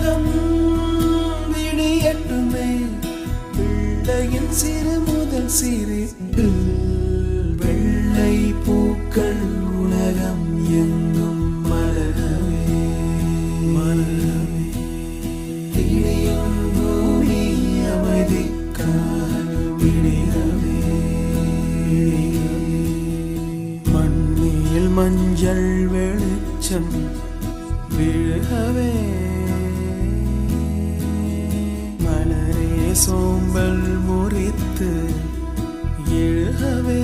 உலகம் விடியட்டுமே பிள்ளையின் சிறு முதல் சிரிப்பு வெள்ளை பூக்கள் உலகம் எங்கும் மலரவே இடியும் பூமி அமைதிக்கால் விடியவே மண்ணில் மஞ்சள் வெளிச்சம் விழவே மலரே சோம்பல் முறித்து எழுகவே